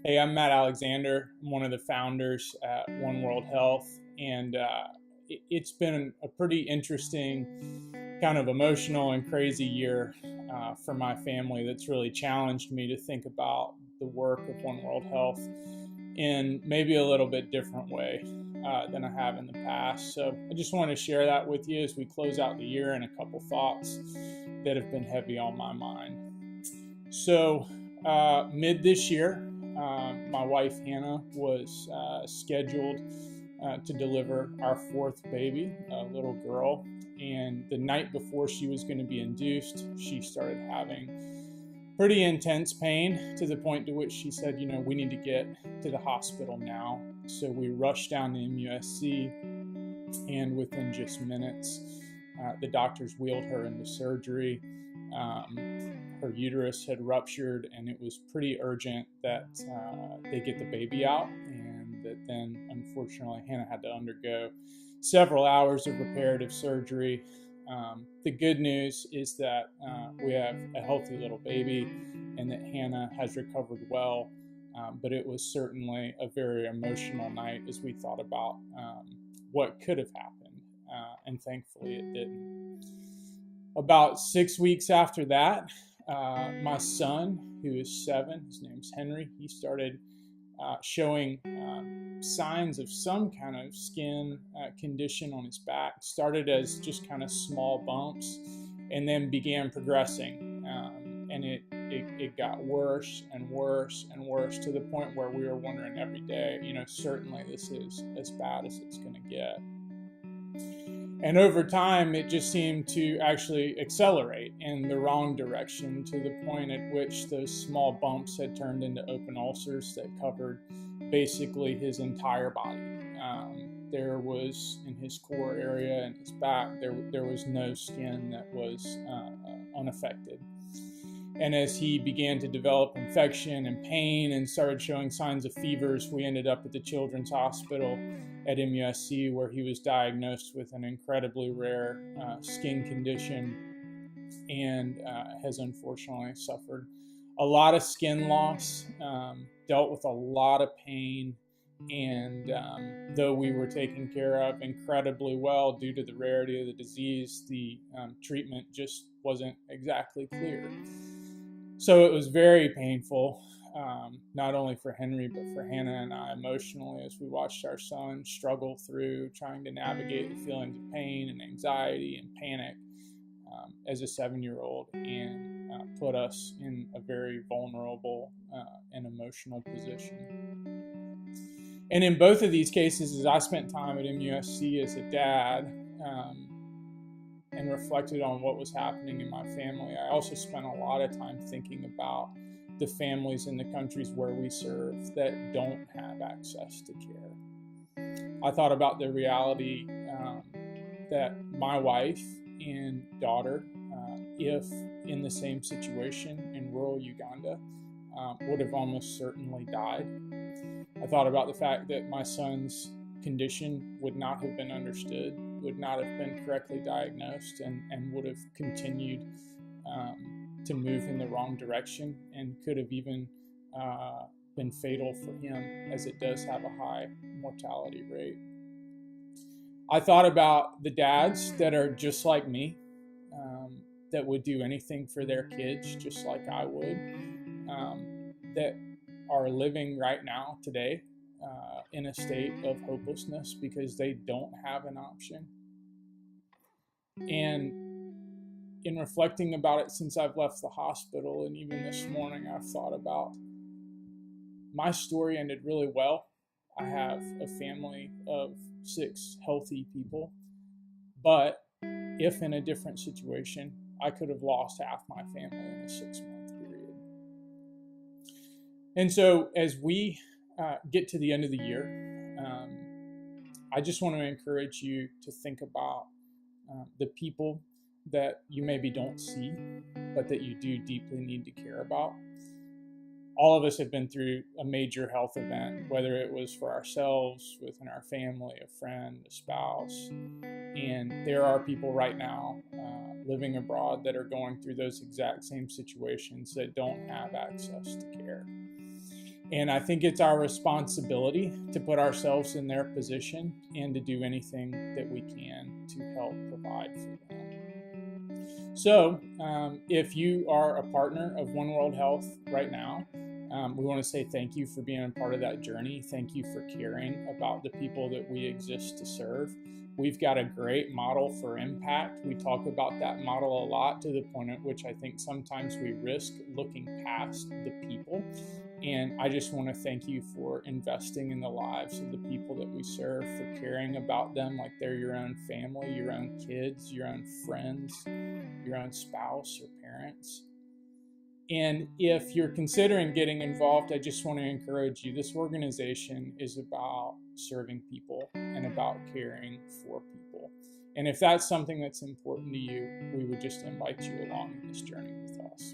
Hey, I'm Matt Alexander. I'm one of the founders at OneWorld Health, and it's been a pretty interesting, kind of emotional and crazy year for my family that's really challenged me to think about the work of OneWorld Health in maybe a little bit different way than I have in the past. So I just want to share that with you as we close out the year and a couple thoughts that have been heavy on my mind. So mid this year, my wife Hannah was scheduled to deliver our fourth baby, a little girl. And the night before she was going to be induced, she started having pretty intense pain to the point to which she said, we need to get to the hospital now. So we rushed down to MUSC, and within just minutes, the doctors wheeled her into surgery. Her uterus had ruptured, and it was pretty urgent that they get the baby out, and that then, unfortunately, Hannah had to undergo several hours of reparative surgery. The good news is that we have a healthy little baby and that Hannah has recovered well, but it was certainly a very emotional night as we thought about what could have happened, and thankfully it didn't. About 6 weeks after that, my son, who is 7, his name's Henry, he started showing signs of some kind of skin condition on his back. Started as just kind of small bumps and then began progressing. And it got worse and worse and worse to the point where we were wondering every day, certainly this is as bad as it's going to get. And over time, it just seemed to actually accelerate in the wrong direction to the point at which those small bumps had turned into open ulcers that covered basically his entire body. There was, in his core area and his back, there was no skin that was unaffected. And as he began to develop infection and pain and started showing signs of fevers, we ended up at the Children's Hospital at MUSC, where he was diagnosed with an incredibly rare skin condition and has unfortunately suffered a lot of skin loss, dealt with a lot of pain, and though we were taken care of incredibly well due to the rarity of the disease, the treatment just wasn't exactly clear. So it was very painful, not only for Henry, but for Hannah and I emotionally, as we watched our son struggle through trying to navigate the feelings of pain and anxiety and panic as a 7-year-old, and put us in a very vulnerable and emotional position. And in both of these cases, as I spent time at MUSC as a dad, and reflected on what was happening in my family, I also spent a lot of time thinking about the families in the countries where we serve that don't have access to care. I thought about the reality that my wife and daughter, if in the same situation in rural Uganda, would have almost certainly died. I thought about the fact that my son's condition would not have been understood, would not have been correctly diagnosed, and would have continued to move in the wrong direction, and could have even been fatal for him, as it does have a high mortality rate. I thought about the dads that are just like me, that would do anything for their kids just like I would, that are living right now today in a state of hopelessness because they don't have an option. And in reflecting about it since I've left the hospital, and even this morning, I've thought about my story ended really well. I have a family of 6 healthy people, but if in a different situation, I could have lost half my family in a 6-month period. And so as we get to the end of the year, I just want to encourage you to think about the people that you maybe don't see, but that you do deeply need to care about. All of us have been through a major health event, whether it was for ourselves, within our family, a friend, a spouse. And there are people right now living abroad that are going through those exact same situations that don't have access to care. And I think it's our responsibility to put ourselves in their position and to do anything that we can to help provide for them. So, if you are a partner of One World Health right now, we want to say thank you for being a part of that journey. Thank you for caring about the people that we exist to serve. We've got a great model for impact. We talk about that model a lot, to the point at which I think sometimes we risk looking past the people. And I just want to thank you for investing in the lives of the people that we serve, for caring about them like they're your own family, your own kids, your own friends, your own spouse or parents. And if you're considering getting involved, I just want to encourage you. This organization is about serving people and about caring for people. And if that's something that's important to you, we would just invite you along in this journey with us.